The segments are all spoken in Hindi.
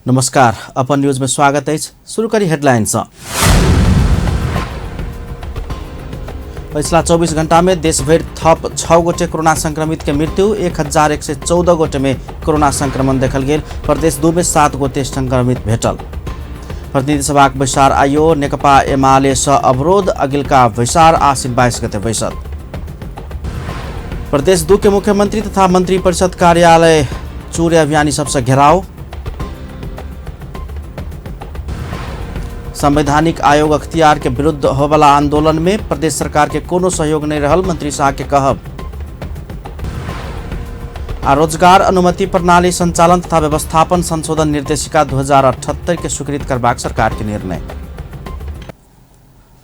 नमस्कार, अपन न्यूज में स्वागत है। शुरू करी हेडलाइंस। पिछला 24 घंटा में देशभर थप 6 गोटे कोरोना संक्रमित के मृत्यु, 1114 गोटे में कोरोना संक्रमण देखल गेल। प्रदेश 2 में 7 गोटे संक्रमित भेटल। प्रतिनिधि सभा बैसार आयो, नेकपा एमाले स अवरोध, अगिलका बैसार आश्विन 22 गते बैसत। प्रदेश 2 के मुख्यमंत्री तथा मंत्री परिषद कार्यालय चोरी अभियानी सबसे घेराव। संवैधानिक आयोग अख्तियार के विरुद्ध होबला आंदोलन में प्रदेश सरकार के कोनो सहयोग नहीं रहल, मंत्री शाह के कहब। रोजगार अनुमति प्रणाली संचालन तथा व्यवस्थापन संशोधन निर्देशिका 2078 के स्वीकृत करबाक सरकार के निर्णय।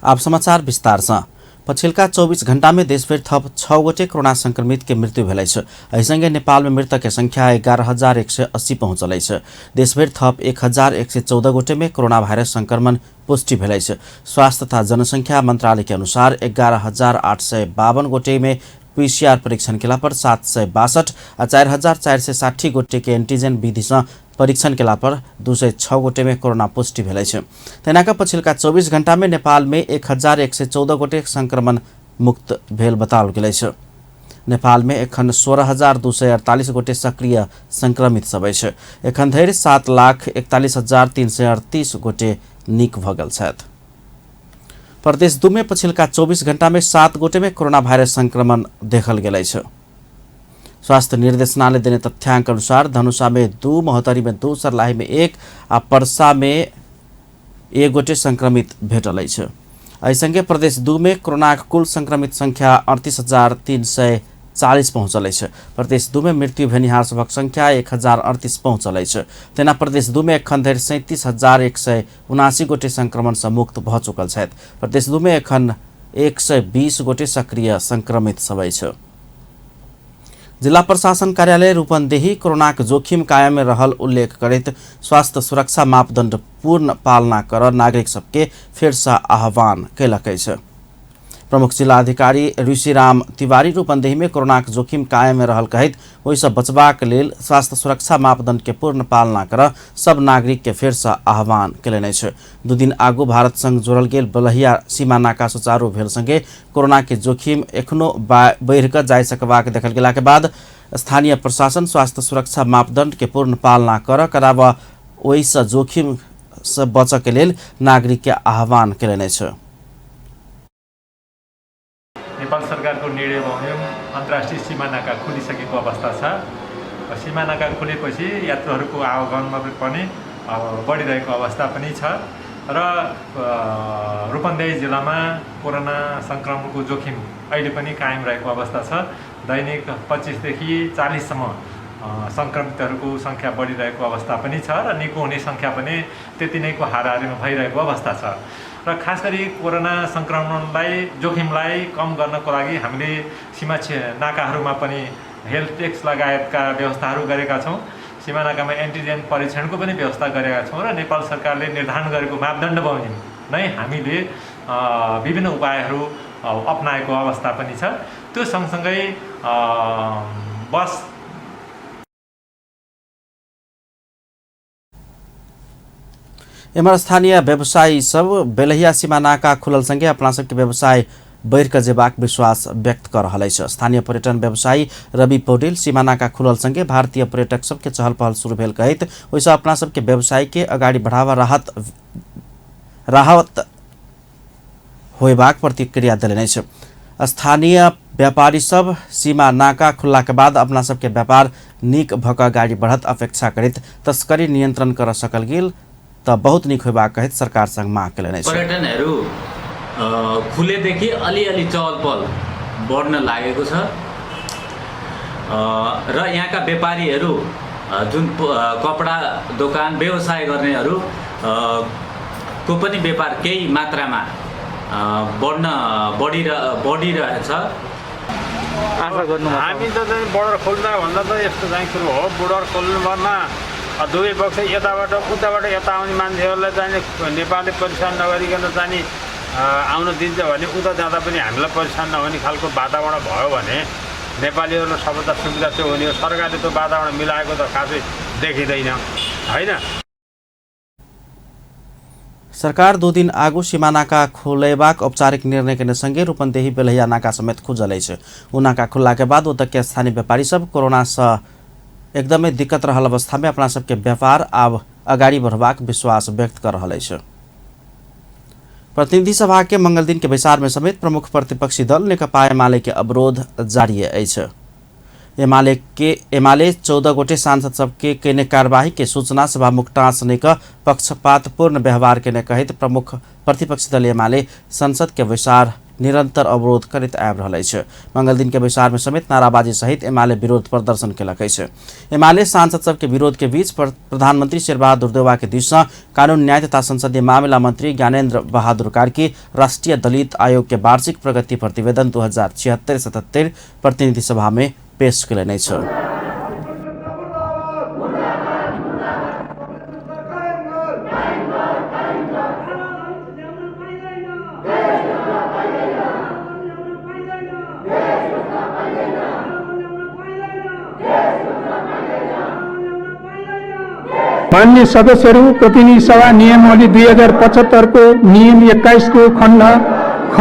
अब समाचार विस्तार से। पछिल्का 24 घण्टा में देशभर थप 6 गोटे कोरोना संक्रमित के मृत्यु भेलै छ। एहिसँगै नेपाल में मृतक के संख्या 11,180 पहुँचलै छ। देशभर थप 1,114 गोटे में कोरोना भाइरस संक्रमण पुष्टि भेलै छ। स्वास्थ्य तथा जनसंख्या मंत्रालय के अनुसार 11,852 गोटे में पीसीआर परीक्षण केला पर 762 और 4,460 गोटे के एंटीजन विधि से परीक्षण केला पर 206 गोटे में कोरोना पुष्टि भेलै छ। तेनाका पछिल्का 24 घण्टा में नेपाल में 1,114 गोटे संक्रमण मुक्त भेल बताओल गेलै छ। नेपाल में एखन 16,248 गोटे सक्रिय संक्रमित सब छ। एखन धरि 7,41,338 गोटे नीक भ गेल छथि। प्रदेश 2 में पछिल्का 24 घण्टा में 7 गोटे में कोरोना भाइरस संक्रमण देखल गेलै छ। स्वास्थ्य निर्देशनालय देने तथ्याङ्क अनुसार धनुषा में 2, महोत्तरी में 2, सर्लाही में 1 आ पर्सा में 1 गोटे संक्रमित भेटल छ। एहिसँगै प्रदेश 2 में कोरोना कुल संक्रमित संख्या 38,340 पहुँचल छ। प्रदेश 2 में मृत्यु भेनिहार सबक संख्या 1,038 पहुँचल छ। तेना प्रदेश 2 में एखन धरि 37,179 गोटे संक्रमण से मुक्त भ चुकल छथि। प्रदेश 2 में एखन 120 गोटे सक्रिय संक्रमित सब छ। जिला प्रशासन कार्यालय रूपन्देही कोरोना के जोखिम कायम में रहल उल्लेख करते स्वास्थ्य सुरक्षा मापदंड पूर्ण पालना कर नागरिक सबके फिर से आह्वान कैलक छ। प्रमुख जिला अधिकारी ऋषिराम तिवारी रूपन्देही में कोरोना के जोखिम कायम में रहल कहत ओहिसँ बचबाक लेल स्वास्थ्य सुरक्षा मापदंड के पूर्ण पालना कर सब नागरिक के फिर से आह्वान कैलने छ। 2 दिन आगू भारत संग जोड़ल गेल बलहिया सीमा नाका सुचारू भेल संगे कोरोना के जोखिम एखनो बढ़ि कऽ जाय सकबाक देखल गेला के बाद स्थानीय प्रशासन स्वास्थ्य सुरक्षा मापदंड के पूर्ण पालना कराब ओहिसँ जोखिम से बचऽ के लेल नागरिक के आह्वान कैलने छ। नेपाल सरकारको निर्णय बमोजिम अन्तर्राष्ट्रिय सीमा नाका खुलिसकेको अवस्था छ। सीमा नाका खुलेपछि यात्रुहरूको आवागमनमा पनि बढिरहेको अवस्था पनि छ र रूपन्देही जिल्लामा कोरोना संक्रमणको जोखिम अहिले पनि कायम रहेको अवस्था छ। दैनिक 25 देखि 40 सम्म संक्रमितहरूको संख्या बढिरहेको अवस्था पनि छ र निको हुने संख्या पनि त्यति नैको हाराहारीमा भइरहेको अवस्था छ। र खास गरी कोरोना संक्रमणलाई जोखिमलाई कम गर्नको लागि हामीले सीमा नाकाहरूमा पनि हेल्थ टेक्स लगायतका व्यवस्थाहरू गरेका छौँ। सीमा नाकामा एन्टिजेन परीक्षणको पनि व्यवस्था गरेका छौँ र नेपाल सरकारले निर्धारण गरेको मापदण्ड बमोजिम नै हामीले विभिन्न उपायहरू अपनाएको अवस्था पनि छ। त्यो सँगसँगै बस एमहर स्थानीय व्यवसायी सब बेलहिया सीमा नाका खुलल संगे अपना सबके व्यवसाय बढ़ कऽ जेबाक विश्वास व्यक्त कर रहा छ। स्थानीय पर्यटन व्यवसायी रवि पौडेल सीमा नाका खुलल संगे भारतीय पर्यटक सबके चहल पहल शुरू भेल कहत ओहिसँ अपना सबके व्यवसाय के अगाडि बढ़ावा राहत होयबाक प्रतिक्रिया देलनि छ। स्थानीय व्यापारी सब सीमा नाका खुलला के बाद अपना सबके व्यापार नीक भऽ कऽ अगाडि बढ़त अपेक्षा करैत तस्करी नियन्त्रण कर सकल गेल त बहुत निक होयबाक कहत सरकार संग माग कैलने छ। पर्यटनहरू खुलेदेखि अलिअलि चहल पहल बढ्न लागेको छ र यहाँका व्यापारीहरू जुन कपडा दोकान व्यवसाय गर्नेहरू को पनि व्यापार केही मात्रामा बढिरहेछ। आशा गर्नु हामी त बोर्डर खोल्दा भन्दा त यस्तो चाहिँ सुरु हो। बोर्डर खोल्नुभन्दा दुवै पक्ष यताबाट उताबाट यता आउने मान्छेहरूलाई चाहिँ नेपालले परेशान नगरिकन चाहिँ आउन दिन्छ भने उता जाँदा पनि हामीलाई परेशान नहुने खालको वातावरण भयो भने नेपालीहरूलाई सबैता सुविधा चाहिँ हुने हो। सरकारले त्यो वातावरण मिलाएको त खासै देखिँदैन हैन। सरकार 2 दिन आगू सीमा नाका खोलेबाक औपचारिक निर्णय के संगे रूपन्देही बेलैया नाका समेत खुजल अछि। उ नाका खुलला के बाद ओतऽ के स्थानीय व्यापारी सब कोरोना से एकदमै दिक्कत रहल अवस्था में अपना सबके व्यापार आब अगाडि बढ़बाक विश्वास व्यक्त कर रहल अछि। प्रतिनिधि सभा के मंगल दिन के बैसार में समेत प्रमुख प्रतिपक्षी दल नेकपा एमाले के अवरोध जारी अछि। एमाले 14 गोटे सांसद सबके केने कार्यवाही के सूचना सभामुख टाँचने का पक्षपातपूर्ण व्यवहार के कहित प्रमुख प्रतिपक्षी दल एमाले संसद के बैसार निरंतर अवरोध करैत आबि रहल अछि। मंगल दिन के बैसार में समेत नाराबाजी सहित एमाले विरोध प्रदर्शन केलक अछि। एमाले सांसद सबके विरोध के बीच प्रधानमंत्री शेरबहादुर देउवा के दिस से कानून न्याय तथा संसदीय मामला मंत्री ज्ञानेन्द्र बहादुर कार्की राष्ट्रीय दलित आयोग के वार्षिक प्रगति प्रतिवेदन 2076-77 प्रतिनिधि सभा में पेश कयलनि अछि। मान्य सदस्यहरू, प्रतिनिधि सभा नियमावली 2075 को नियम 21 को खण्ड ख,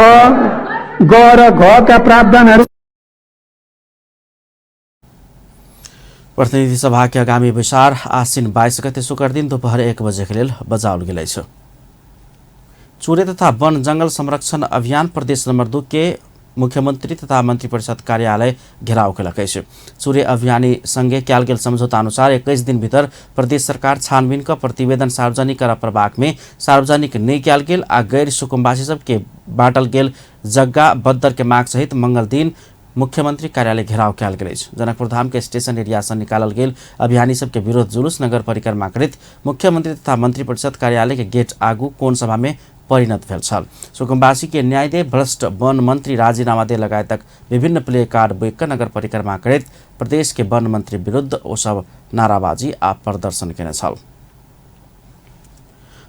ग र घ का प्रावधानहरू प्रतिनिधि सभा के आगामी बैसार आश्विन 22 गते शुक्र दिन दोपहर 1 बजे के लेल बजाओल गेल अछि। चुरे तथा वन जंगल संरक्षण अभियान प्रदेश नंबर 2 के मुख्यमंत्री तथा मंत्री परिषद कार्यालय घेराव केलक अछि। चुरे अभियानी संगे कयल गेल समझौता अनुसार 21 दिन भीतर प्रदेश सरकार छानबीन का प्रतिवेदन सार्वजनिक कर प्रभाग में सार्वजनिक नहीं कयल गेल आ गैर सुकुम्बासी सबके बांटल गेल जग्गा बद्दर के माग सहित मंगल दिन मुख्यमंत्री कार्यालय घेराव कयल गेल अछि। जनकपुर धाम के स्टेशन एरिया से निकालल गेल अभियानी सबके विरोध जुलूस नगर परिक्रमा करैत मुख्यमंत्री तथा मंत्री परिषद कार्यालय के गेट आगू कोन सभा में परिणत भेल छल। सुकुम्बासी के न्याय दे, भ्रष्ट वन मंत्री राजीनामा दे लगायतक विभिन्न प्ले कार्ड बैक नगर परिक्रमा करैत प्रदेश के वन मंत्री विरुद्ध ओ सब नाराबाजी आ प्रदर्शन केने छल।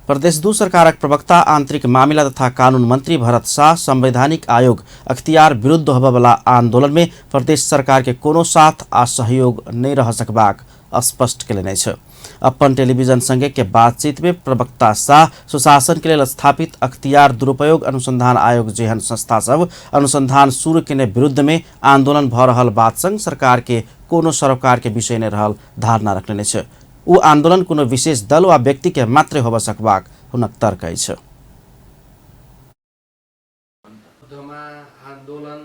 प्रदेश 2 सरकारक प्रवक्ता आंतरिक मामिला तथा कानून मंत्री भरत शाह संवैधानिक आयोग अख्तियार विरुद्ध होबयवला आंदोलन में प्रदेश सरकार के कोनो साथ आ सहयोग नहीं रह सकबाक स्पष्ट केलनि अछि। अपन टेलीविजन संगे के बातचीत में प्रवक्ता शाह सुशासन के लिए स्थापित अख्तियार दुरुपयोग अनुसंधान आयोग जेहन संस्था सब अनुसंधान शुरू केने विरुद्ध में आंदोलन भ रहल बात संग सरकार के कोनो सरोकार के विषय नहीं रहल धारणा रखने अछि। उ आंदोलन कोनो विशेष दल वा व्यक्ति के मात्र होब सकबाक हुनक तर्क अछि। आन्दोलन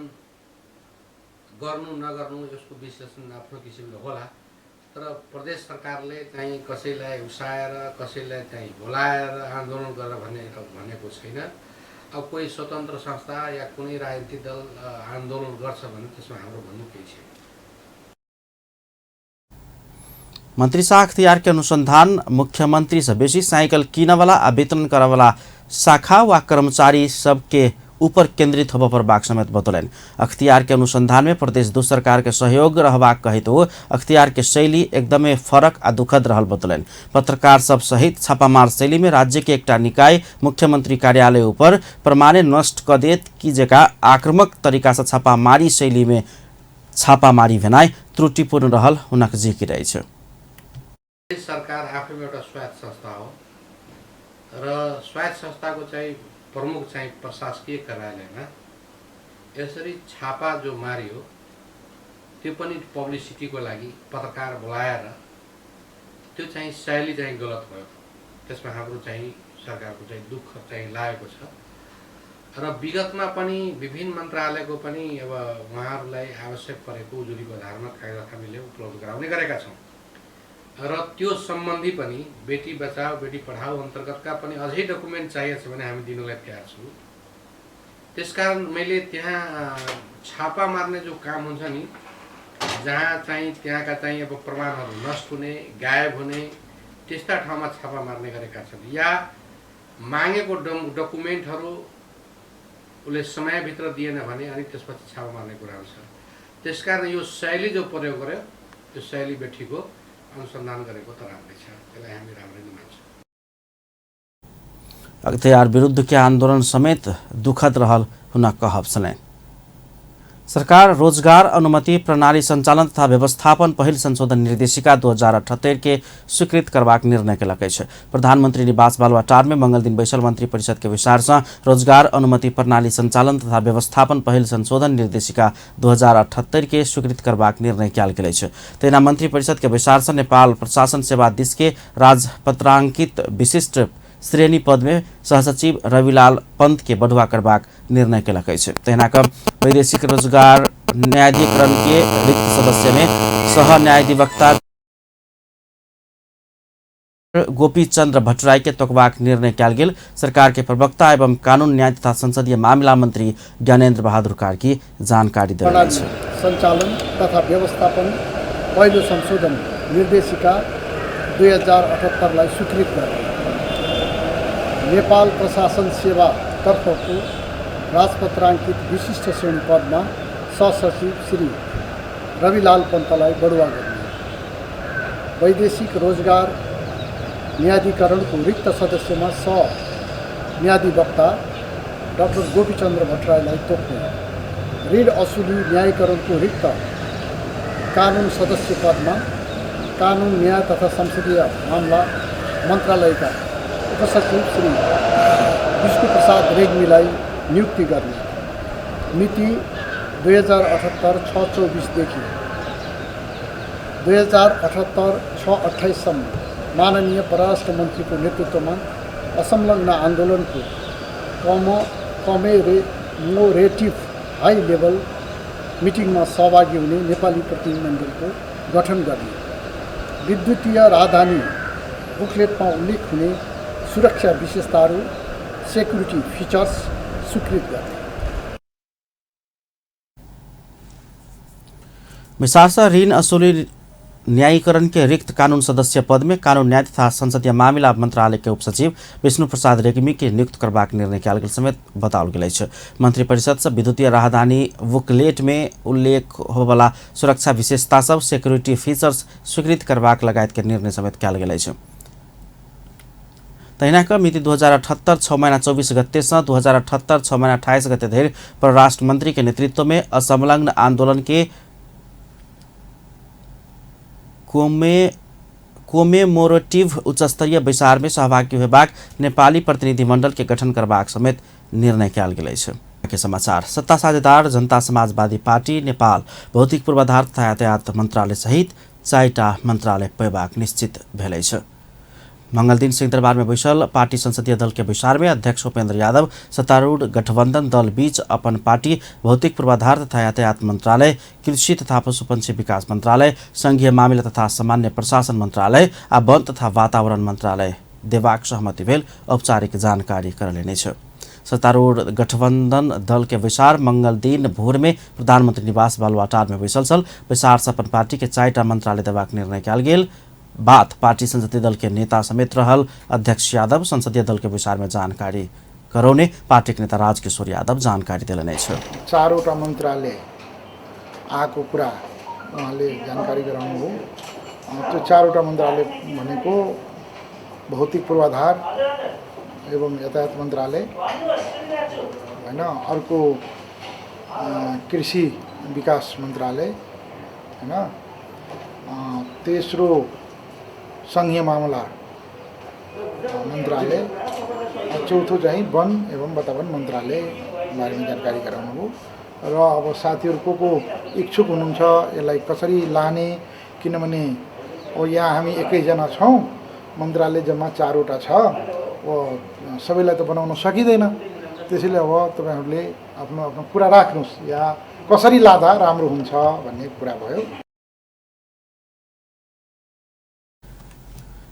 गर्नु नगर्नु यसको विश्लेषण आफ्नो किसिमले होला, तर प्रदेश सरकारले चाहिँ कसैलाई उसाएर कसैलाई चाहिँ भोलाएर आन्दोलन गरेर भनेको छैन। अब कोही स्वतन्त्र संस्था या कुनै राजनीतिक दल आन्दोलन गर्छ भने त्यसमा हाम्रो भन्नु केही छैन। मंत्री शाह अख्तियार के अनुसंधान मुख्यमंत्री से बेसी साइकिल किनवाला आ वितरण करवाला शाखा वा कर्मचारी सबके ऊपर केंद्रित होब पर बाक समेत बतौलन। अख्तियार के अनुसंधान में प्रदेश 2 सरकार के सहयोग रहबाक कहित हो अख्तियार के शैली एकदमै फरक आ दुखद रहल बतौलन। पत्रकार सब सहित छापामार शैली में राज्य के एकटा निकाय मुख्यमंत्री कार्यालय ऊपर प्रमाणे नष्ट क देत कि जेका आक्रामक तरीका से छापामारी शैली में छापामारी भेनाइ त्रुटिपूर्ण रहल हुनक जिकिर अछि। सरकार आफैमा एउटा स्वायत्त संस्था हो र स्वायत्त संस्थाको चाहिँ प्रमुख चाहिँ प्रशासकीय कार्यालयमा यसरी छापा जो मारियो त्यो पनि पब्लिसिटीको लागि पत्रकार बोलाएर त्यो चाहिँ शैली चाहिँ गलत भयो। त्यसमा हाम्रो चाहिँ सरकारको चाहिँ दुःख चाहिँ लागेको छ र विगतमा पनि विभिन्न मन्त्रालयको पनि अब उहाँहरूलाई आवश्यक परेको उजुरीको आधारमा कागजात हामीले उपलब्ध गराउने गरेका छौँ र त्यो सम्बन्धी पनि बेटी बचाओ बेटी पढाओ अन्तर्गतका पनि अझै डकुमेन्ट चाहिएको छ भने हामी दिनलाई तयार छौँ। त्यसकारण मैले त्यहाँ छापा मार्ने जो काम हुन्छ नि, जहाँ चाहिँ त्यहाँका चाहिँ अब प्रमाणहरू नष्ट हुने गायब हुने त्यस्ता ठाउँमा छापा मार्ने गरेका छन् या मागेको डकुमेन्टहरू उसले समयभित्र दिएन भने अनि त्यसपछि छापा मार्ने कुरा हुन्छ। त्यसकारण यो शैली जो प्रयोग गर्यो त्यो शैली बेठीको अनुसंधान गरेको त राम्रै छ, त्यसलाई हामी राम्रै नै मान्छौँ। अख्तियार विरुद्ध के आंदोलन समेत दुखद रहल हुनक कहब छलनि। सरकार रोजगार अनुमति प्रणाली संचालन तथा व्यवस्थापन पहिल संशोधन निर्देशिका 2078 के स्वीकृत करबाक निर्णय केलक अछि। प्रधानमंत्री निवास बालुवाटार में मंगल दिन बैसल मंत्री परिषद के विचार से रोजगार अनुमति प्रणाली संचालन तथा व्यवस्थापन पहिल संशोधन निर्देशिका 2078 के स्वीकृत करबाक निर्णय कयल गेल अछि। तेना मंत्री परिषद के विचार से नेपाल प्रशासन सेवा दिस के राजपत्रांकित विशिष्ट श्रेणी पद में सहसचिव रविलाल पंत के बढ़ुआ करबाक निर्णय केलक अछि। तहिना वैदेशिक रोजगार न्यायाधिकरण के रिक्त सदस्य में सह न्यायाधिवक्ता गोपी चंद्र भट्टराई के तोकबाक निर्णय कयल गेल। सरकार के प्रवक्ता एवं कानून न्याय तथा संसदीय मामला मंत्री ज्ञानेन्द्र बहादुर कार्की जानकारी दिए। संचालन तथा व्यवस्थापन पहिलो संशोधन निर्देशिका 2078 लाई स्वीकृत गर्यो। नेपाल प्रशासन सेवा तर्फको राजपत्रांकित विशिष्ट श्रेणी पदमा सहसचिव श्री रविलाल पन्तलाई बढुवा गर्ने। वैदेशिक रोजगार न्यायाधिकरणको रिक्त सदस्यमा सह न्यायाधिवक्ता डाक्टर गोपीचन्द्र भट्टराईलाई तोक्ने। ऋण असुली न्यायीकरणको रिक्त कानुन सदस्य पदमा कानुन न्याय तथा संसदीय मामला मन्त्रालयका उपसचिव श्री विष्णु प्रसाद रेग्मीलाई नियुक्ति गर्ने। मिति 2078-624 देखि 2078-628 सम्म माननीय परराष्ट्र मन्त्रीको नेतृत्वमा असंलग्न आन्दोलनको कमेमोरेटिभ हाई लेभल मिटिङमा सहभागी हुने नेपाली प्रतिनिधिमण्डलको गठन गर्ने। विद्युतीय राजधानी बुकलेटमा उल्लेख हुने सुरक्षा विशेषताहरू सेक्युरिटी फीचर्स स्वीकृत गर्ने। मिसासा ऋण असुली न्यायीकरण के रिक्त कानून सदस्य पद में कानून न्याय तथा संसदीय मामला मंत्रालय के उपसचिव विष्णु प्रसाद रेग्मी के नियुक्त करबाक निर्णय कयल गेल समेत बताओल गेल अछि। मंत्री परिषद से विद्युतीय राजधानी बुकलेट में उल्लेख होबला सुरक्षा विशेषता सब सिक्योरिटी फीचर्स स्वीकृत करबाक लगायत के निर्णय समेत कयल गेल अछि। तहिना मिति 2078 6 महीना 24 गते से 2078 6 महीना 28 गते धरि परराष्ट्र मंत्री के नेतृत्व में असंलग्न आंदोलन के कोमेमोरेटिव उच्चस्तरीय विचार में सहभागी होबाक नेपाली प्रतिनिधिमण्डल के गठन करबाक समेत निर्णय कयल गेल अछि। के समाचार सत्ता साझेदार जनता समाजवादी पार्टी नेपाल भौतिक पूर्वाधार तथा यातायात मन्त्रालय सहित 4टा मन्त्रालय पेबाक निश्चित भेल अछि। मंगल दिन सिंहदरबार में बैसल पार्टी संसदीय दल के विचार में अध्यक्ष उपेन्द्र यादव सत्तारूढ़ गठबंधन दल बीच अपन पार्टी भौतिक पूर्वाधार तथा यातायात मंत्रालय, कृषि तथा पशुपक्षी विकास मंत्रालय, संघीय मामिला तथा सामान्य प्रशासन मंत्रालय आ वन तथा वातावरण मंत्रालय देबाक सहमति भेल औपचारिक जानकारी करलेने छ। सत्तारूढ़ गठबंधन दल के विचार मंगल दिन भोर में प्रधानमंत्री निवास बालुवाटार में बैसल छल। विचार से अपन पार्टी के 4टा मंत्रालय देबाक निर्णय कयल गेल। बात पार्टी संसदीय दल के नेता समेत रहल अध्यक्ष यादव संसदीय दल के विचार में जानकारी करौने पार्टी के नेता राजकिशोर यादव जानकारी दिलने छ। 4वटा मन्त्रालय आएको कुरा उहाँले जानकारी गराउनु हो। त्यो 4वटा मन्त्रालय भनेको भौतिक पूर्वाधार एवं यातायात मन्त्रालय हैन, अर्को कृषि विकास मन्त्रालय हैन, तेस्रो संघीय मामला मन्त्रालय, चौथो चाहिँ वन एवं वातावरण मन्त्रालय बारेमा जानकारी गराउनु हो। र अब साथीहरु को इच्छुक हुनुहुन्छ यसलाई कसरी लाने, किनभने अब यहाँ हामी एकैजना छौं, मन्त्रालय जम्मा 4वटा छ, सबैलाई त बनाउन सकिँदैन। त्यसैले अब तपाईहरुले आफ्नो आफ्नो कुरा राख्नुस् या कसरी लादा राम्रो हुन्छ भन्ने कुरा भयो।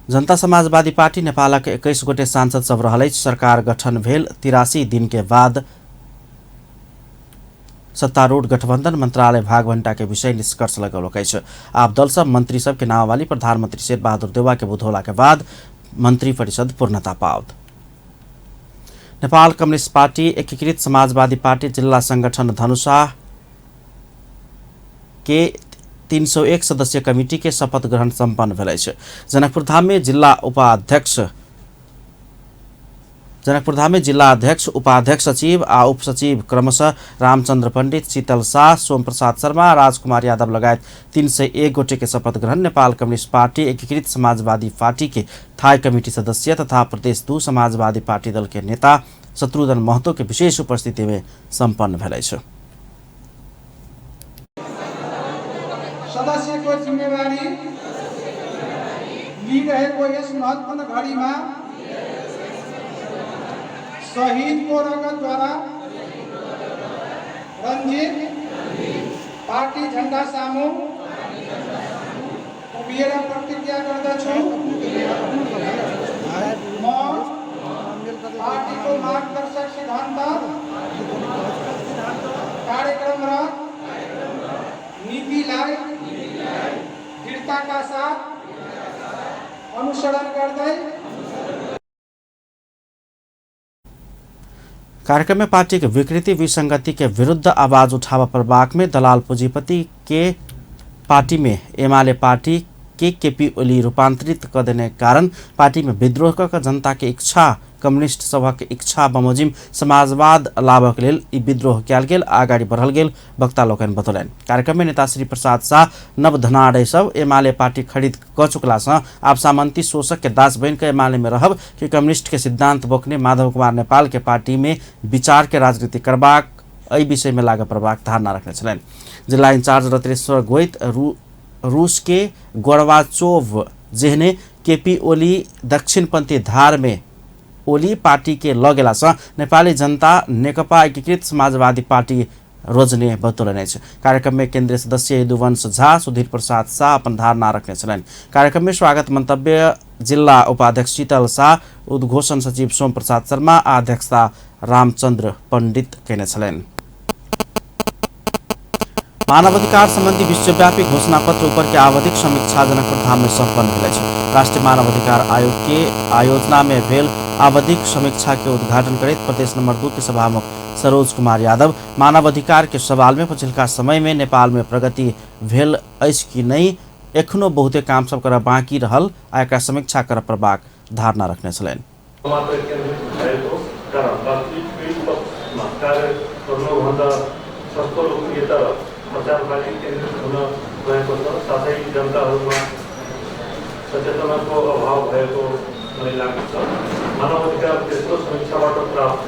जनता समाजवादी पार्टी नेपालक 21 गोटे सांसद सब रहलै। सरकार गठन भेल 83 दिन के बाद सत्तारूढ़ गठबंधन मंत्रालय भागभण्टा के विषय निष्कर्ष लगौलक अछि। आप दल सब मंत्री सब के नामावली प्रधानमंत्री शेर बहादुर देउवा के बुधौला के बाद मंत्री परिषद पूर्णता पाओत। नेपाल कम्युनिस्ट पार्टी एकीकृत समाजवादी पार्टी जिल्ला संगठन धनुषा के 301 सदस्य कमिटी के शपथ ग्रहण सम्पन्न भेल अछि। जनकपुर धाम में जिला उपाध्यक्ष जनकपुरधाममा जिल्ला अध्यक्ष, उपाध्यक्ष, सचिव आ उपसचिव क्रमशः रामचन्द्र पण्डित, शीतल शाह, सोमप्रसाद शर्मा, राजकुमार यादव लगायत 301 गोटे के शपथ ग्रहण नेपाल कम्युनिस्ट पार्टी, एकीकृत समाजवादी पार्टी के थाई कमिटी सदस्य तथा प्रदेश 2 समाजवादी पार्टी दल के नेता शत्रुघ्न महतो के विशेष उपस्थिति में सम्पन्न भेलै छ। सदस्यको जिम्मेवारी लिइरहेको यस महत्त्वपूर्ण घडीमा शहीदको रगतद्वारा रञ्जित पार्टी झण्डा सामु उभिएर प्रतिज्ञा गर्दछु। म पार्टीको मार्गदर्शक सिद्धान्त, कार्यक्रम र नीतिलाई दृढताका साथ अनुसरण गर्दै कार्यक्रम में पार्टी की विकृति विसंगति के विरुद्ध आवाज उठावा प्रभाग में दलाल पूंजीपति के पार्टी में एमाले पार्टी केपी ओली रूपांतरित कर देने कारण पार्टी में विद्रोह कर जनता के इच्छा, कम्युनिस्ट सभा के इच्छा बमोजिम समाजवाद लाभक लेल ई विद्रोह कयल गेल, आगाड़ी बढ़ल गेल वक्ता लोकनि बतौलनि। कार्यक्रम में नेता श्री प्रसाद शाह, नव धनाडय सब एमाले पार्टी खरीद क चुकला से आप सामंती शोषक के दास बन के एमाले में रहब कि कम्युनिस्ट के सिद्धांत बोकने माधव कुमार नेपाल के पार्टी में विचार के राजनीति करबाक एहि विषय में लागू प्रभाग धारणा रखने छलनि। जिला इंचार्ज रत्नेश्वर गोइत, रूस के गोरबाचोव जेहने केपी ओली दक्षिणपन्थी धार में ओली पार्टी के लगेला से नेपाली जनता नेकपा एकीकृत समाजवादी पार्टी रोजने बतौलने। कार्यक्रम में केंद्रीय सदस्य यदुवंश झा, सुधीर प्रसाद शाह अपन धारणा रखने छलनि। कार्यक्रम में स्वागत मंतव्य जिला उपाध्यक्ष शीतल शाह, उद्घोषण सचिव सोम प्रसाद शर्मा, अध्यक्षता रामचंद्र पंडित केने छलनि। मानवाधिकार संबंधी विश्वव्यापी घोषणा पत्र ऊपर के आवधिक समीक्षा जनकपुरधाम में सम्पन्न भेलै छै। राष्ट्रीय मानवाधिकार आयोग के आयोजना में भेल आवधिक समीक्षा के उद्घाटन करैत प्रदेश नंबर 2 के सभामुख सरोज कुमार यादव मानवाधिकार के सवाल में पछिल्का समय में नेपाल में प्रगति भेल अछि कि नहीं, एखनो बहुते काम सब कर बाँकी रहल आ एकरा समीक्षा कर प्रभाग धारणा रखने छलनि। प्रचारकारी केन्द्रित हुन गएको छ, साथै जनताहरूमा सचेतनाको अभाव भएको मलाई लाग्छ। मानवाधिकार तेस्रो समीक्षाबाट प्राप्त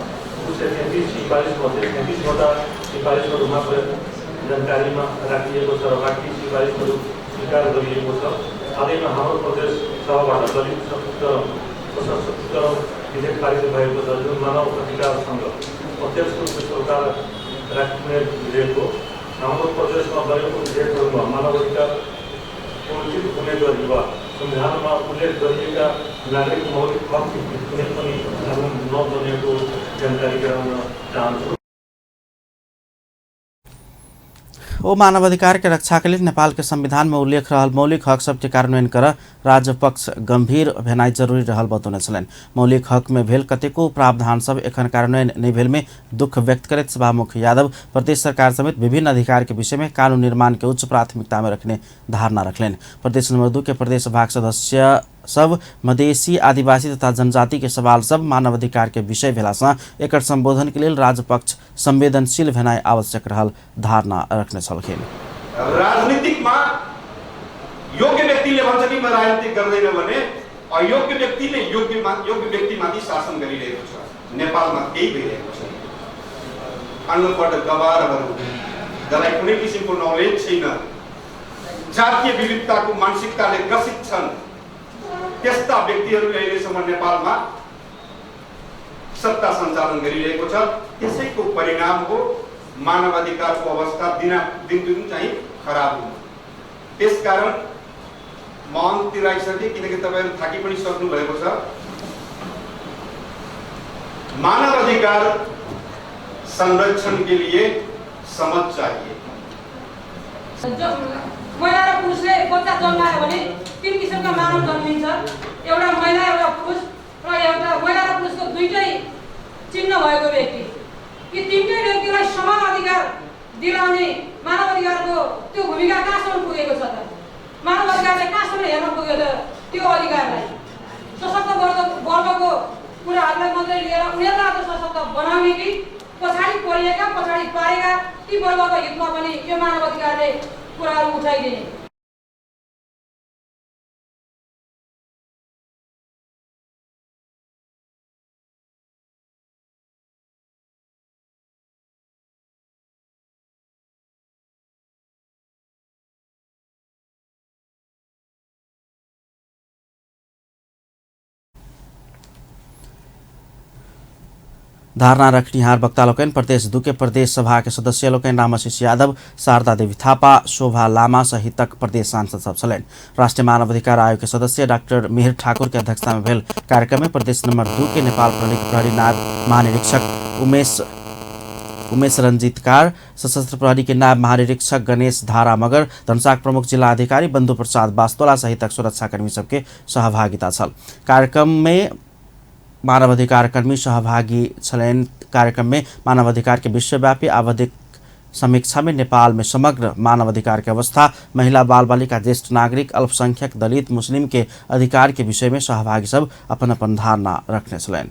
233 सिफारिसमध्ये 33वटा सिफारिसहरू मात्र जानकारीमा राखिएको छ र बाँकी सिफारिसहरू स्वीकार गरिएको छ। हालैमा हाम्रो प्रदेश सभाबाट दलित सशक्तिकरण विधेयक पारित भएको छ, जुन मानव अधिकारसँग प्रत्यक्ष रूपले सरकार राख्ने विधेयक हो। हाम्रो प्रदेशमा भएको विधेयकहरूमा मानवाधिकार उल्लेख हुने गरी वा संविधानमा उल्लेख गरिएका नागरिक मौलिक हक कुनै पनि लागू नबनेको जानकारी गराउन चाहन्छु। ओ मानवाधिकार के रक्षा के लिए नेपाल के संविधान में उल्लेख रहल मौलिक हक सब के कार्यान्वयन कर राज्य पक्ष गंभीर भेनाई जरूरी रहल बतौने छलनि। मौलिक हक में भेल कतेको प्रावधान सब एखन कार्यान्वयन नहीं भेल में दुख व्यक्त करैत सभामुख यादव प्रदेश सरकार समेत विभिन्न अधिकार के विषय में कानून निर्माण के उच्च प्राथमिकता में रखने धारणा रखलेन। प्रदेश नंबर 2 के प्रदेश सभा सदस्य सब मधेसी, आदिवासी तथा जनजाति के सवाल सब मानवाधिकार के विषय भेला से एकर संबोधन के लिए राज्य पक्ष संवेदनशील भेनाई आवश्यक रहल धारणा रखने छलखिन। राजनीतिकमा योग्य व्यक्तिले भन्छ कि म राजनीति गर्दैन भने अयोग्य व्यक्तिले योग्य व्यक्तिमाथि शासन गरिरहेको छ। नेपालमा केही भइरहेको छ। अनपढ गवारहरू जसलाई कुनै किसिमको नलेज छैन, जातीय विविधताको मानसिकताले ग्रसित छन्, त्यस्ता व्यक्तिहरूले अहिलेसम्म नेपालमा सत्ता सञ्चालन गरिरहेको छ। त्यसैको परिणाम हो मानवाधिकारको अवस्था दिनदिन चाहिँ खराब हुनु। त्यसकारण म अन्त्यतिर आइसकेँ, किनकि तपाईँहरू थाकी पनि सक्नु भएको छ। मानवाधिकार संरक्षण के लिए समझ चाहिए। महिला र पुरुषले बच्चा जन्मायो भने 3 किसिमका मानव जन्मिन्छ। एउटा महिला, एउटा पुरुष र एउटा महिला र पुरुषको दुईटै चिन्ह भएको व्यक्ति। यी तीनटै व्यक्तिलाई समान अधिकार दिलाउने मानवाधिकारको त्यो भूमिका कहाँसम्म पुगेको छ त? मानवाधिकारले कहाँसम्म हेर्न पुग्यो त त्यो अधिकारलाई? सशक्त वर्गको कुराहरूलाई मात्रै लिएर उनीहरूलाई आज सशक्त बनाउने कि पछाडि परिएका पछाडि पारेका ती वर्गको हितमा पनि यो मानव अधिकारले कुराहरू उठाइदिने। धारणा रखनिहार वक्ता लोकन प्रदेश 2 के प्रदेश सभा के सदस्य लोकन रामाशिष यादव, शारदा देवी थापा, शोभा लामा सहितक प्रदेश सांसद सब छलैन। राष्ट्रिय मानव अधिकार आयोग के सदस्य डाक्टर मिहिर ठाकुर के अध्यक्षता में भेल कार्यक्रम में प्रदेश नंबर 2 के नेपाल प्रहरी नायब महानिरीक्षक उमेश रंजीतकार, सशस्त्र प्रहरी के नायब महानिरीक्षक गणेश धारा मगर, धनुषाक प्रमुख जिला अधिकारी बंधु प्रसाद बास्तोला सहितक सुरक्षाकर्मी सबके सहभागिता छल। कार्यक्रम में मानवाधिकार कर्मी सहभागी छलैन। कार्यक्रम में मानवाधिकार के विश्वव्यापी आवधिक समीक्षा में नेपाल में समग्र मानवाधिकार की अवस्था, महिला बाल बालिका, ज्येष्ठ नागरिक, अल्पसंख्यक, दलित, मुस्लिम के अधिकार के विषय में सहभागी सब अपन अपन धारणा रखने छलैन।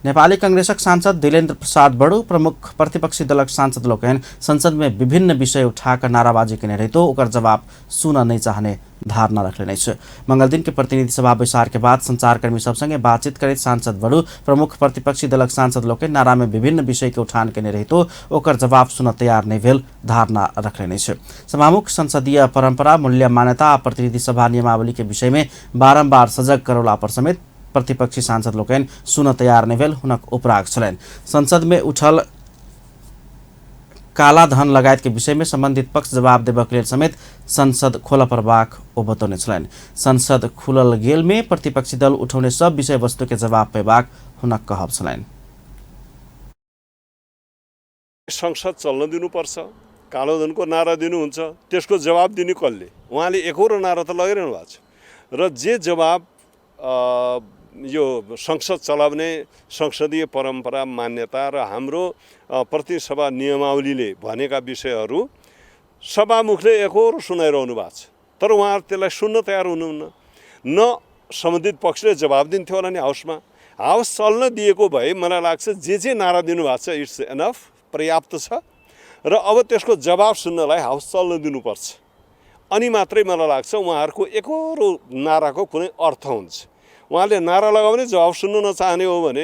नेपाली कांग्रेसक सांसद दिलेन्द्र प्रसाद बड़ू प्रमुख प्रतिपक्षी दलक सांसद लोकन संसद में विभिन्न विषय उठाकर नाराबाजी करने रहे तो ओकर जवाब सुन नहीं चाहने धारणा रखले छ। मंगल दिन के प्रतिनिधि सभा बैसार के बाद संचारकर्मी सब संगे बातचीत करते सांसद बड़ू प्रमुख प्रतिपक्षी दलक सांसद लोकन नारा में विभिन्न विषय के उठान करने रहे तो ओकर जवाब सुन तैयार नहीं भेल धारणा रखले छ। सभामुख संसदीय परंपरा, मूल्य, मान्यता, प्रतिनिधि सभा नियमावली के विषय में बारंबार सजग करौला पर समेत प्रतिपक्षी सांसद लोकन सुन तैयार नहीं भेल हुनक उपराग छलैन। संसद में उठल काला धन लगायत के विषय में संबंधित पक्ष जवाब देबक लेल समेत संसद खोला परबाक ओ बतौने छलैन। संसद खुलल गेल में प्रतिपक्षी दल उठाउने सब विषय वस्तु के जवाब पेबाक हुनक कहब छलैन। संसद चल्न दिनुपर्छ, कालो धनको नारा दिनुहुन्छ, त्यसको जवाब दिने कसले? उहाँले एकहोरो नारा त लगाइरहनु भएको छ र जे जवाब यो संसद चलाउने संसदीय परम्परा, मान्यता र हाम्रो प्रतिनिधि सभा नियमावलीले भनेका विषयहरू सभामुखले एकहोरो सुनाइरहनु भएको छ, तर उहाँहरू त्यसलाई सुन्न तयार हुनुहुन्न। न सम्बन्धित पक्षले जवाब दिन्थ्यो होला नि हाउसमा। हाउस चल्न दिएको भए मलाई लाग्छ जे नारा दिनुभएको छ इट्स एनफ, पर्याप्त छ र अब त्यसको जवाब सुन्नलाई हाउस चल्न दिनुपर्छ। अनि मात्रै मलाई लाग्छ उहाँहरूको एकहोरो नाराको कुनै अर्थ हुन्छ। उहाँले नारा लगाउने जवाब सुन्न नचाहने हो भने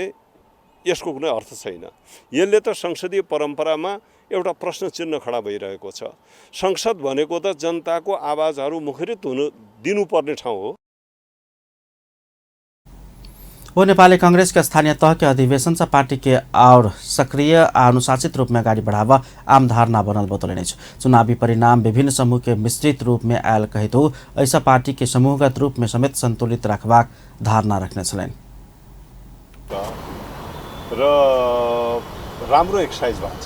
यसको कुनै अर्थ छैन। यसले त संसदीय परम्परामा एउटा प्रश्न चिन्ह खडा भइरहेको छ। संसद भनेको त जनताको आवाजहरू मुखरित हुन दिनुपर्ने ठाउँ हो। वो नेपाली कांग्रेस के स्थानीय तह के अधिवेशन से पार्टी के और सक्रिय अनुशासित रूप में अगाडि बढ़ावा आम धारणा बनल बतौले छ। चुनावी परिणाम विभिन्न समूह के मिश्रित रूप में आयल कहित हो ऐसा पार्टी के समूहगत रूप में समेत संतुलित रखबाक धारणा रखने छलैन। र राम्रो एक्सरसाइज भएको छ,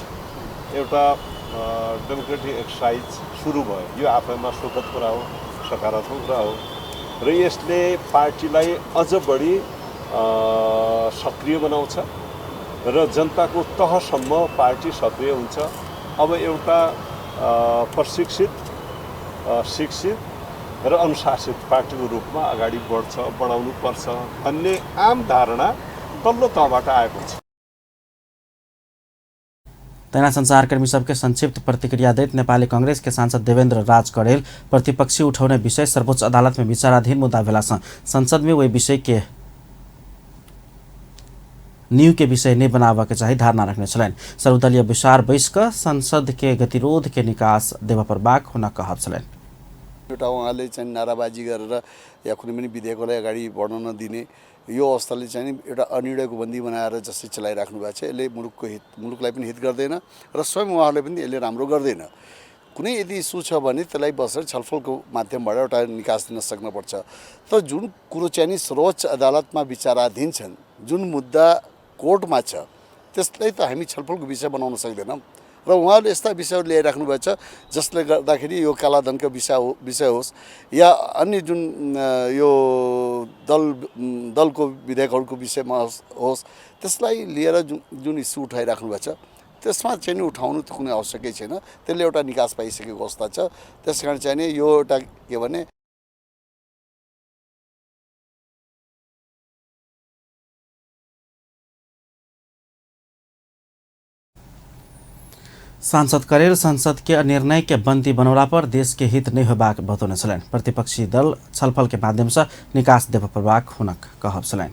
एउटा डेमोक्रेटिक एक्सरसाइज सुरु भयो। यो आफैमा सुखद कुरा हो, सकारात्मक कुरा हो र यसले पार्टीलाई अझ बढी सक्रिय बनाउँछ र जनताको तहसम्म पार्टी सक्रिय हुन्छ। अब एउटा प्रशिक्षित, शिक्षित र अनुशासित पार्टीको रूपमा अगाडि बढाउनु पर्छ भन्ने आम धारणा तल्लो तहबाट आएको छ। तना संचारकर्मी सबके संक्षिप्त प्रतिक्रिया देत नेपाली कांग्रेस के सांसद देवेन्द्र राज कड़ेल प्रतिपक्षी उठाउने विषय सर्वोच्च अदालत में विचाराधीन मुद्दा भेला संसद में वही विषय के न्यू के विषय नहीं बनावा के चाहिए धारणा रखने छलैन। सर्वदलीय विचार बैठक संसद के गतिरोध के निकास देवा पर बाक हुन कहब छलैन। एउटा उहाँले चाहिँ नाराबाजी गरेर या कुनै पनि विधेयकलाई अगाडि बढ्न नदिने यो अवस्थाले चाहिँ एउटा अनिर्णयको बन्दी बनाएर जसरी चलाइराख्नु भएको छ यसले मुलुकलाई पनि हित गर्दैन र स्वयं उहाँहरूले पनि यसले राम्रो गर्दैन। कुनै यदि इस्यु छ भने त्यसलाई बसेर छलफलको माध्यमबाट एउटा निकास दिन सक्नुपर्छ। तर जुन कुरो चाहिँ सर्वोच्च अदालतमा विचाराधीन छन्, जुन मुद्दा कोर्टमा छ त्यसलाई त हामी छलफलको विषय बनाउन सक्दैनौँ र उहाँहरूले यस्ता विषयहरू ल्याइराख्नु भएको छ जसले गर्दाखेरि यो कालाधनको विषय होस् या अन्य जुन यो दलको विधेयकहरूको विषयमा होस् त्यसलाई लिएर जुन इस्यु उठाइराख्नु भएको छ त्यसमा चाहिँ उठाउनु त कुनै आवश्यकै छैन। त्यसले एउटा निकास पाइसकेको अवस्था छ। त्यसकारण चाहिँ यो एउटा के भने सांसद करेल संसद के निर्णय के बंदी बनौला पर देश के हित नहीं होबाक बतौने छलैन। प्रतिपक्षी दल छलफल के माध्यम से निकास देव प्रभाग हुनक कहब छलैन।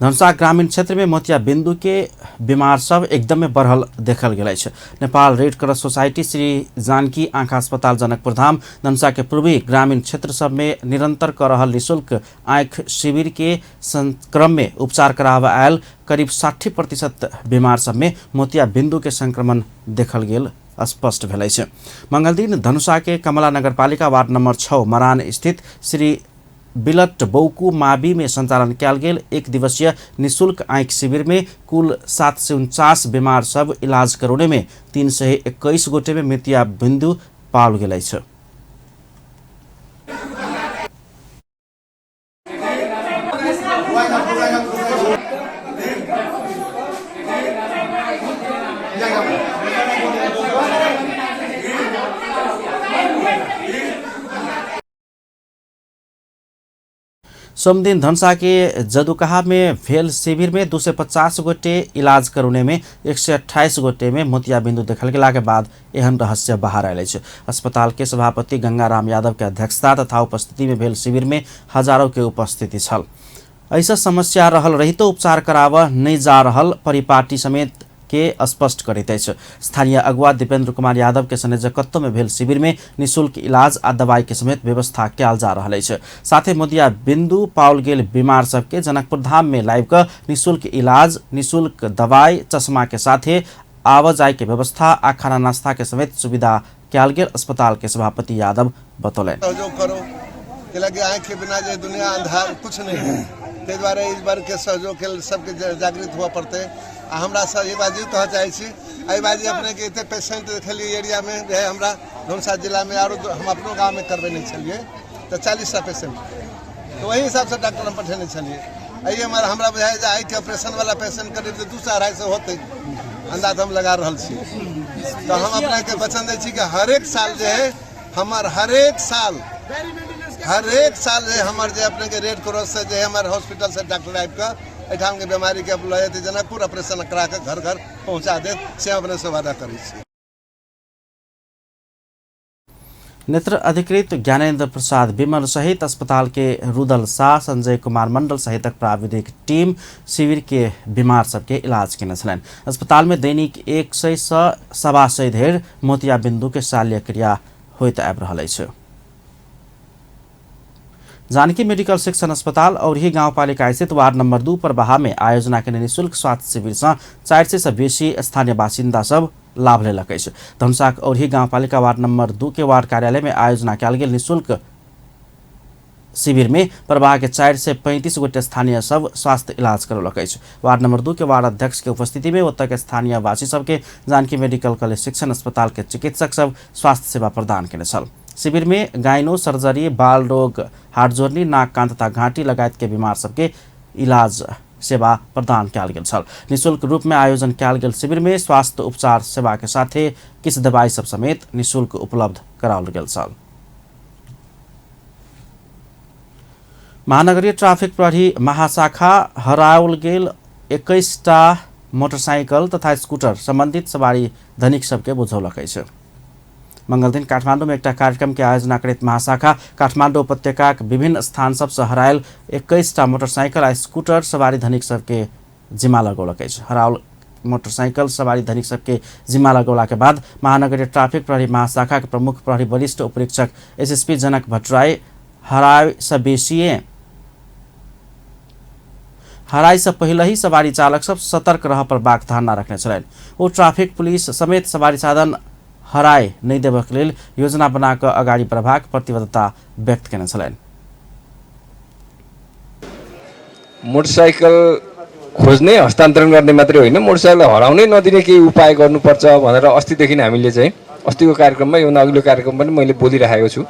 धनुषा ग्रामीण क्षेत्र में मोतिया बिंदु के बीमार सब एकदमै बढ़ल देखल गेलै छै। Nepal red cross society Shri Janaki आँखा अस्पताल जनकपुर धाम धनुषा के पूर्वी ग्रामीण क्षेत्र सब में निरंतर कर रहल निःशुल्क आँख शिविर के क्रम में उपचार कराव आयल करीब 60% बीमार सब में मोतिया बिंदु के संक्रमण देखल गेल स्पष्ट भेलै छै। मंगल दिन धनुषा के कमला नगरपालिका वार्ड नंबर 6 मरान स्थित श्री बिलट बौकू मावि में संचालन कयल गेल 1 दिवसीय निःशुल्क आँख शिविर में कुल 749 बीमार सब इलाज करौने में 321 गोटे में मोतिया बिंदु पाओल गेलै छै। सोमदिन धनुषा के जदुकाहा में भेल शिविर में 250 गोटे इलाज करौने में 128 गोटे में मोतिया बिंदु देखल गेला के बाद एहन रहस्य बाहर आयल छै। अस्पताल के सभापति गंगाराम यादव के अध्यक्षता तथा उपस्थिति में भेल शिविर में हजारों के उपस्थिति छल। ऐसा समस्या रहल रही तो उपचार कराव नहीं जा रहल परिपाटी समेत के स्पष्ट करैत अछि। स्थानीय अगुवा दीपेंद्र कुमार यादव के संयोजकत्व में भेल शिविर में निःशुल्क इलाज आ दवाई के समेत व्यवस्था कयल जा रहल अछि। साथे मोतिया बिंदु पाओल गेल बीमार सबके जनकपुर धाम में लाइव क निःशुल्क इलाज, निःशुल्क दवाई, चश्मा के साथे आवाजाही के व्यवस्था आ खाना नाश्ता के समेत सुविधा कयल गेल अस्पताल के सभापति यादव बतौलन। सहयोग करो कि आँख के बिना जो दुनिया अंधार कुछ नहीं है, ताहि दुआरे इस बार के सहयोग के सबके जागृत हुआ पड़ते। हमरा सब ये बाजी कह चाहे छी एहि बाजी अपने के एते पेशेंट देखलिए एरिया में जे हमरा धनुषा जिला में और हम अपनो गांव में करबे नहीं छलिए तो 40टा पेशेंट तो वही हिसाब से डॉक्टर हम पठेने छलिए। एहि हमरा बुझाय जे आई के ऑपरेशन वाला पेशेंट करीब 200-250 होते अंदाज हम लगा रहल छी। तो हम अपने के वचन दै छी कि हर एक साल जे है हमर हर एक साल जे हमर जे अपने के रेड क्रॉस से जे हमर हॉस्पिटल से डॉक्टर आबि के एठाम के बीमारी के लए जनकपुर ऑपरेशन करा के घर घर पहुंचा दे से अपने से वादा करै छी। नेत्र अधिकृत ज्ञानेन्द्र प्रसाद विमल सहित अस्पताल के रुदल शाह, संजय कुमार मंडल सहित प्राविधिक टीम शिविर के बीमार सबके इलाज केने छलैन। अस्पताल में दैनिक 100 से 125 धेर मोतिया बिंदु के शल्य क्रिया होइत आबि रहल अछि। जानकी मेडिकल शिक्षण अस्पताल और ही गाउँपालिका स्थित वार्ड नंबर 2 परबाहा में आयोजना के निःशुल्क स्वास्थ्य शिविर से 400 से बेसी स्थानीय बासिंदा सब लाभ लेलक अछि। धनुषा और ही गाउँपालिका वार्ड नंबर 2 के वार्ड कार्यालय में आयोजना कयल गेल निःशुल्क शिविर में परबाहा के 4 से 35 गोटे स्थानीय सब स्वास्थ्य इलाज करौलक अछि। वार्ड नंबर 2 के वार्ड अध्यक्ष के उपस्थिति में ओतऽ के स्थानीय वासी सबके जानकी मेडिकल कॉलेज शिक्षण अस्पताल के चिकित्सक सब स्वास्थ्य सेवा प्रदान केने छल। शिविर में गाइनो सर्जरी, बाल रोग, हार्ट जोर्नी, नाक कान तथा घाटी लगायत के बीमार सबके इलाज सेवा प्रदान कयल गेल छल। निःशुल्क रूप में आयोजन कयल गेल शिविर में स्वास्थ्य उपचार सेवा के साथे किछु दवाई सब समेत निःशुल्क उपलब्ध कराओल गेल छल। महानगरीय ट्राफिक प्रहरी महाशाखा हराओल गेल 21टा मोटरसाइकिल तथा स्कूटर संबंधित सवारी धनिक सबके बुझौलक अछि। मंगल दिन काठमाडौँ में एक कार्यक्रम के आयोजना करैत महाशाखा काठमाडौँ उपत्यका विभिन्न स्थान सबसे हरायल 21टा मोटरसाइकिल आ स्कूटर सवारी धनिक सबके जिम्मा लगौलक अछि। हरायल मोटरसाइकिल सवारी धनिक सबके जिम्मा लगौला के बाद महानगरीय ट्राफिक प्रहरी महाशाखा के प्रमुख प्रहरी वरिष्ठ उपरीक्षक एसएसपी जनक भट्टराई हराई से पहले ही सवारी चालक सब सतर्क रह पर बाक धारणा रखने छलैन। ओ ट्राफिक पुलिस समेत सवारी साधन हराए नहीं देबक लेल योजना बनाकर अगाडि बढ़बाक प्रतिबद्धता व्यक्त केने छलैन। मोटरसाइकल खोज्ने हस्तान्तरण गर्ने मात्रै होइन, मोटरसाइकल हराउनै नदिने केही उपाय गर्नुपर्छ भनेर अस्तिदेखि हामीले चाहिँ अस्तिको कार्यक्रममा यो अघिल्लो कार्यक्रम पनि मैले बोलिरहेको छु।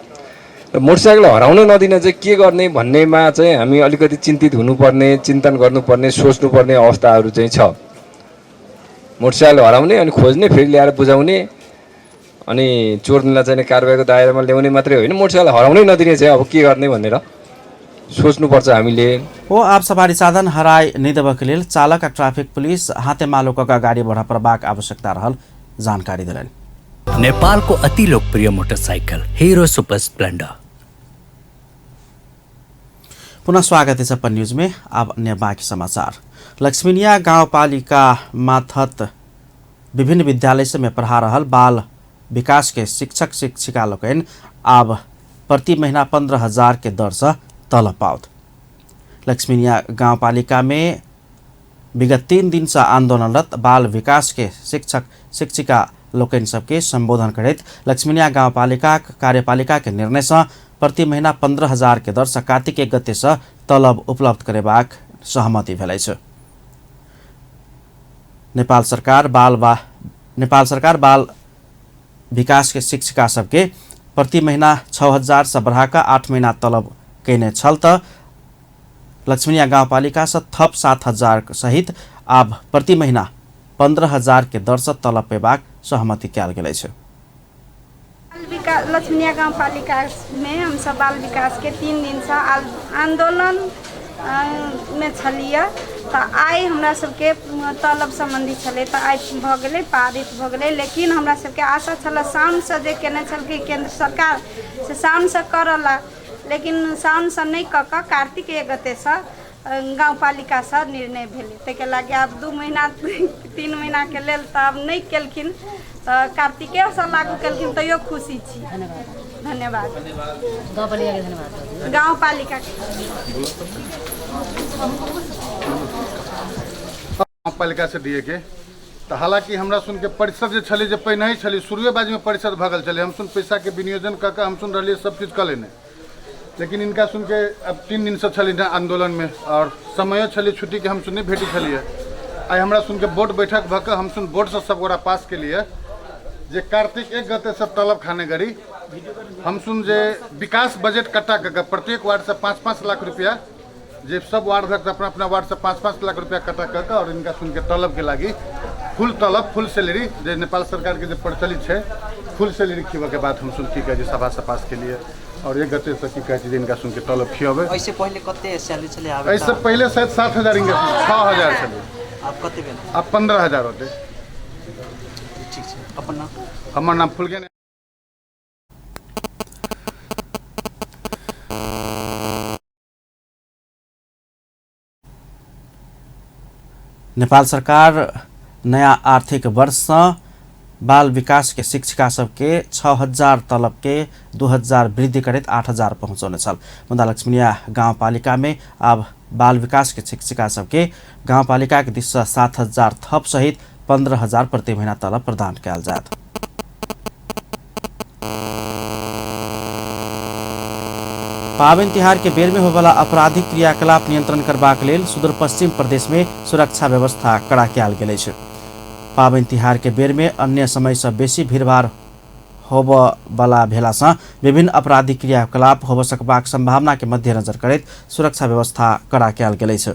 र मोटरसाइकल हराउन नदिन चाहिँ के गर्ने भन्नेमा चाहिँ हामी अलिकति चिन्तित हुनुपर्ने, चिन्तन गर्नुपर्ने, सोच्नुपर्ने अवस्थाहरू चाहिँ छ। मोटरसाइकल हराउने अनि खोज्ने, फेरि ल्याएर बुझाउने अनि चोर्नेलाई चाहिँ कारबाहीको दायरामा ल्याउने मात्रै होइन, मोटरसाइकल हराउनै नदिने चाहिँ अब के गर्ने भनेर सोच्नुपर्छ हामीले। ओ आप सवारी साधन हराए नहीं देबक लेल चालक आ ट्राफिक पुलिस हातेमालोक अगाडि बढ़ प्रबाक आवश्यकता रहल जानकारी दिलान्। नेपालको अति लोकप्रिय मोटरसाइकल हिरो सुपर स्प्लेंडर। पुनः स्वागत है छप्पन न्यूज में। अब अन्य बाकी समाचार। लक्ष्मीनिया गाउँपालिका माथत विभिन्न विद्यालय में पढ़ा रहल बाल विकास के शिक्षक शिक्षिका लोग अब प्रति महीना 15,000 के दर से तलब पाओत। लक्ष्मीनिया गाउँपालिका में विगत 3 दिन से आंदोलनरत बाल विकास के शिक्षक शिक्षिका लोकन सबके संबोधन करते लक्ष्मीनिया गाउँपालिका कार्यपालिका के निर्णय से प्रति महीना 15,000 के दर से कार्तिक 1 गते से तलब उपलब्ध करेबाक सहमति भेलै छ। नेपाल सरकार बाल विकास के शिक्षिका सबके प्रति महीना 6,000 से बढ़ाकर 8 महीना तलब कैने छल त लक्ष्मीनिया गाउँपालिका से थप 7,000 सहित अब प्रति महीना 15,000 के दर से तलब पेबाक सहमति कयल गेलै छ। लक्ष्मीनिया गाउँपालिका में हम सब बाल विकास के 3 दिन से आंदोलन में छलिए तो आई हमरा सबके तलब संबंधी छले तो आई भ गेलै पारित भ गेलै। लेकिन हमरा सबके आशा छल साउन से जे केने छलकै केंद्र सरकार से साउन से करला, लेकिन साउन से नहीं क के कार्तिक 1 गते से गाउँपालिका से निर्णय भेलै। ताहिके लागि आब 2 महीना 3 महीना के लेल तो अब नहीं केलखिन तो कार्तिके से लागू केलखिन तैयो खुशी छी। धन्यवाद गाउँपालिका गाउँपालिका से दिए के तो हालांकि हमरा सुन के परिषद जे छले जे पहिने ही छले शुरुए बाज में परिषद भगल चले हम सुन पैसा के विनियोजन क के हम सुन रही सब चीज कर लेने। लेकिन इनका सुन के अब 3 दिन से छली आंदोलन में और समय छली छुट्टी के हम सुन नहीं भेटी छलिए। आई हमरा सुन के बोर्ड बैठक भक हम सुन बोर्ड से सब गोरा पास के लिए जे कार्तिक 1 गते से तलब खाने गरी हम सुन जे विकास बजट कटा कर प्रत्येक वार्ड से 5-5 लाख रुपया जे सब वार्ड भक्त अपना अपना वार्ड से 5-5 लाख रुपया कटा कर और इनका सुन के तलब के लगी फुल तलब फुल सैलरी जे नेपाल सरकार के जो प्रचलित है फुल सैलरी खीवा के बाद हम सुन की कहे सभा से पास के लिए और 1 गते से की कहे इनका सुन के तलब खियावे। ऐसे पहले कते सैलरी चले ऐसे पहले शायद 7,000 इनका 6,000 चले आप कते बेन अब 15,000 होते। ठीक है अपन नाम हमर नाम फुलगेन। नेपाल सरकार नया आर्थिक वर्ष से बाल विकास के शिक्षिका सबके 6,000 तलब के 2,000 वृद्धि करित 8,000 पहुँचाउने छल। मुदा लक्ष्मीनिया गाउँपालिका में अब बाल विकास के शिक्षिका सबके गाउँपालिका के दिशा 7,000 थप सहित 15,000 प्रति महीना तलब प्रदान कयल जात। पावन तिहार के बेर में होवाला आपराधिक क्रियाकलाप नियंत्रण करबाक लेल सुदूरपश्चिम प्रदेश में सुरक्षा व्यवस्था कड़ा कयल गेल छै। पावन तिहार के बेर में अन्य समय से बेसी भीड़भाड़ होबला भेला से विभिन्न आपराधिक क्रियाकलाप होब सकबाक संभावना के मध्यनजर करैत सुरक्षा व्यवस्था कड़ा कयल गेल छै।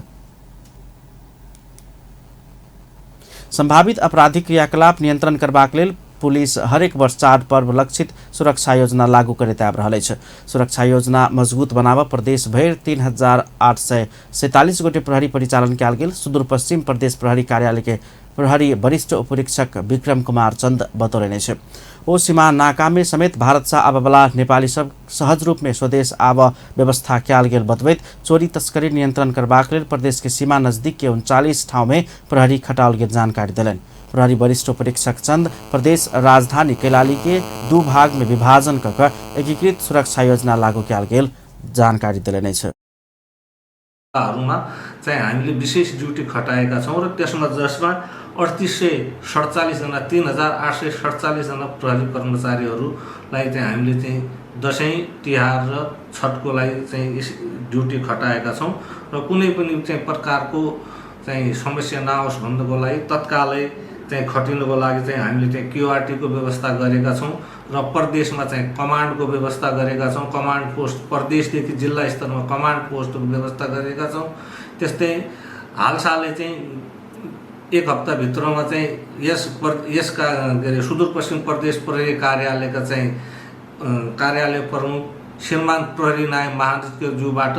संभावित आपराधिक क्रियाकलाप नियंत्रण करबाक लेल पुलिस हरेक वर्ष चाड पर्व लक्षित सुरक्षा योजना लागू करैत आबि रहल अछि। सुरक्षा योजना मजबूत बनाबऽ प्रदेश भरि 3,847 गोटे प्रहरी परिचालन कयल गेल। सुदूरपश्चिम प्रदेश प्रहरी कार्यालय के प्रहरी वरिष्ठ उपरीक्षक विक्रम कुमार चंद बतौलनि अछि। ओ सीमा नाका में समेत भारत से आबयवला नेपाली सब सहज रूप में स्वदेश आब व्यवस्था कयल गेल बतबैत चोरी तस्करी नियंत्रण करबाक लेल प्रदेश के सीमा नजदीक के 39 ठाउँ में प्रहरी खटाओल गेल जानकारी देलनि। प्रहरी वरिष्ठ उपरीक्षक चंद प्रदेश राजधानी कैलाली के 2 भाग में विभाजन कर एकीकृत सुरक्षा योजना लागू कयल गेल जानकारी देलनि अछि। हामीले विशेष ड्युटी खटाएका छौँ र त्यसमा जसमा 3847 जना 3,847 जना प्रहरी कर्मचारीहरूलाई हामीले दसैँ तिहार र छठको लागि ड्युटी खटाएका छौँ र कुनै पनि प्रकारको समस्या नआओस् भन्नको लागि तत्कालै खटिनुको लागि हामीले क्युआरटीको व्यवस्था गरेका छौँ र प्रदेशमा कमान्डको व्यवस्था गरेका छौँ। कमान्ड पोस्ट प्रदेशदेखि जिल्ला स्तरमा कमान्ड पोस्टको व्यवस्था गरेका छौँ। त्यस्तै हालसालै 1 हप्ताभित्रमा यसका के अरे सुदूरपश्चिम प्रदेश प्रहरी कार्यालयका कार्यालय प्रमुख श्रीमान प्रहरी नायक महादेव ज्यूबाट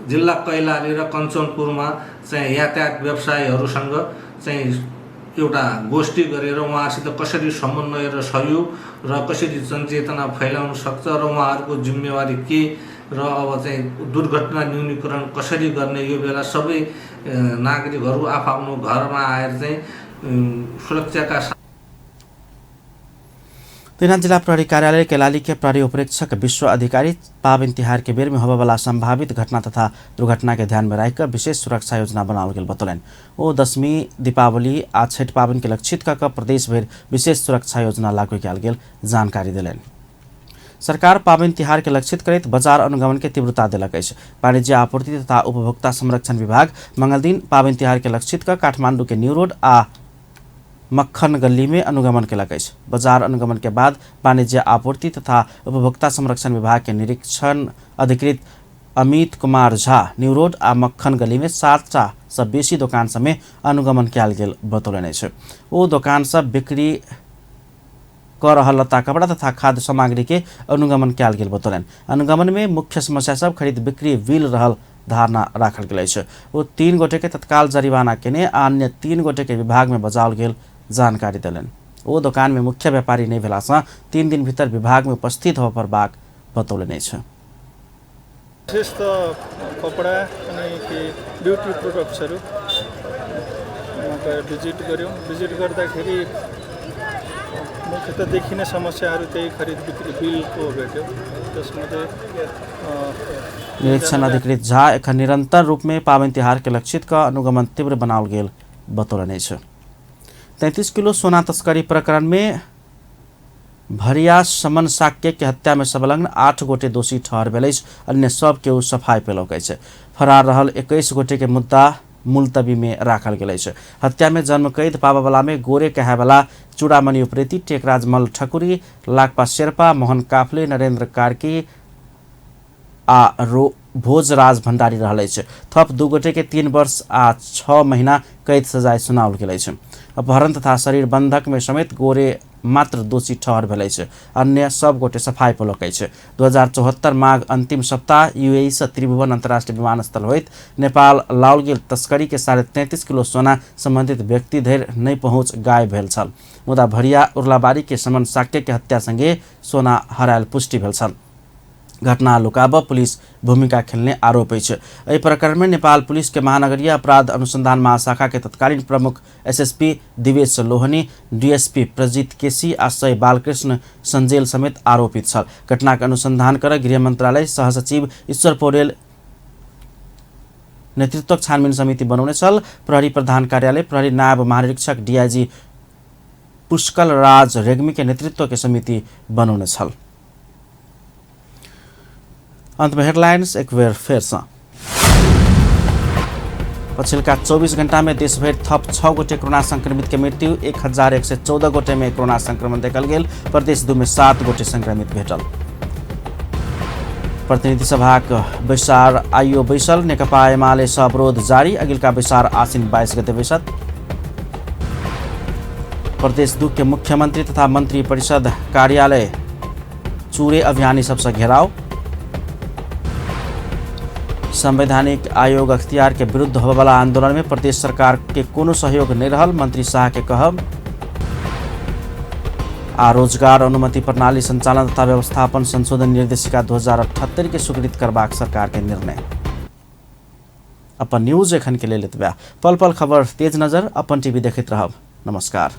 जिल्ला कैलाली र कञ्चनपुरमा यातायात व्यवसायीहरूसँग एउटा गोष्ठी गरेर उहाँहरूसित कसरी समन्वय र सहयोग र कसरी जनचेतना फैलाउन सक्छ र उहाँहरूको जिम्मेवारी के र अब चाहिँ दुर्घटना न्यूनीकरण कसरी गर्ने यो बेला सबै नागरिकहरू आफ्नो घरमा आएर चाहिँ सुरक्षाका तेना जिला प्रहरी कार्यालय कैलाली के प्रहरी उपरीक्षक विश्व अधिकारी पावन तिहार के बेर में होने वाला संभावित घटना तथा दुर्घटना के ध्यान में रखकर विशेष सुरक्षा योजना बनाओल गेल बतौलन। ओ दशमी दीपावली आ छठ पावन के लक्षित कर प्रदेश भर विशेष सुरक्षा योजना लागू कयल गेल जानकारी दिलन। सरकार पावन तिहार के लक्षित करैत बाजार अनुगमन के तीव्रता दिलक अछि। वाणिज्य आपूर्ति तथा उपभोक्ता संरक्षण विभाग मंगल दिन पावन तिहार के लक्षित कर काठमांडू के न्यू रोड आ मक्खन गली में अनुगमन केलक अछि। बाजार अनुगमन के बाद वाणिज्य आपूर्ति तथा उपभोक्ता संरक्षण विभाग के निरीक्षण अधिकृत अमित कुमार झा न्यू रोड आ मक्खन गली में 7 से बेसी दुकान सब में अनुगमन कयल गेल बतौलन अछि। ओ दुकान सब बिक्री कर रहल लत्ता कपड़ा तथा खाद्य सामग्री के अनुगमन कयल गेल बतौलन। अनुगमन में मुख्य समस्या सब खरीद बिक्री बिल रहल धारणा राखल गेल अछि। ओ 3 गोटे के तत्काल जरिवाना केने आ अन्य 3 गोटे के विभाग में बजाओल गेल जानकारी दिलन। ओ दुकान में मुख्य व्यापारी नहीं भेला सँ 3 दिन भीतर विभाग में उपस्थित होबा पर बाक बतौलन अछि। विशेष त कपडा अनि के ब्युटी प्रोडक्ट्सहरु भिजिट गर्यौं। भिजिट गर्दाखेरि मुख्यतः देखिने समस्याहरू त्यही खरिद बिक्री बिलको भेट्यो। त्यसमध्ये निरीक्षण अधिकृत झा एखन निरंतर रूप में पावन तिहार के लक्षित का अनुगमन तीव्र बनाओल गेल बतौलन अछि। 33 किलो सोना तस्करी प्रकरण में भरिया समन साक्य के हत्या में संलग्न 8 गोटे दोषी ठहर भेल अछि। अन्य सब के सफाई पेलक अछि। फरार रहल 21 गोटे के मुद्दा मुलतवी में राखल गेल अछि। हत्या में जन्म कैद पावावाला में गोरे कहेवाला चूड़ामणि उप्रेती, टेकराज मल ठकुरी, लाकपा शेर्पा, मोहन काफले, नरेंद्र कार्की आ भोजराज भण्डारी रहल अछि। थप 2 गोटे के 3 वर्ष आ 6 महीना कैद सजाय सुनाओल गेल अछि। अपहरण तथा शरीर बंधक में समेत गोरे मात्र दोषी ठहर भेल अछि। अन्य सब गोटे सफाई पेलक अछि। 2074 माघ अंतिम सप्ताह यूएई से त्रिभुवन अंतर्राष्ट्रीय विमानस्थल होइत नेपाल लाओल गेल तस्करी के 33.5 किलो सोना संबंधित व्यक्ति धरि नहीं पहुँच गायब भेल छल। मुदा भरिया उर्लाबारी के समन साक्य के हत्या संगे सोना हरायल पुष्टि भेल छल। घटना लुकाब पुलिस भूमिका खेलने आरोप अछि। एहि प्रकरण में नेपाल पुलिस के महानगरीय अपराध अनुसंधान महाशाखा के तत्कालीन प्रमुख एसएसपी दिवेश लोहनी, डीएसपी प्रजित केसी आ सय बालकृष्ण संजेल समेत आरोपित छल। घटना के अनुसंधान कर गृह मंत्रालय सहसचिव ईश्वर पौडेल नेतृत्व छानबीन समिति बनाउने छल। प्रहरी प्रधान कार्यालय प्रहरी नायब महानिरीक्षक डीआईजी पुष्कल राज रेग्मी के नेतृत्व के समिति बनाउने छल। अंत में हेडलाइंस एक बेर फेर सँ। पछिल्का 24 घंटा में देशभर थप 6 गोटे कोरोना संक्रमित के मृत्यु। 1114 गोटे में कोरोना संक्रमण देखल गेल। प्रदेश 2 में 7 गोटे संक्रमित भेटल। प्रतिनिधि सभा बैसार आइयो बैसल। नेकपा एमाले सँ अवरोध जारी। अगिलका बैसार आसिन 22 गते बैसत। प्रदेश 2 के मुख्यमंत्री तथा मंत्री परिषद कार्यालय चूरे अभियानी सबसे घेराव। संवैधानिक आयोग अख्तियार के विरुद्ध होबेवाला आंदोलन में प्रदेश सरकार के कोनो सहयोग नहीं रहल, मंत्री शाह के कहब। आ रोजगार अनुमति प्रणाली संचालन तथा व्यवस्थापन संशोधन निर्देशिका 2078 के स्वीकृत करबाक सरकार के निर्णय। अपन न्यूज एखन के लेल एतबे। पल पल खबर तेज नजर अपन टीवी देखैत रहब। नमस्कार।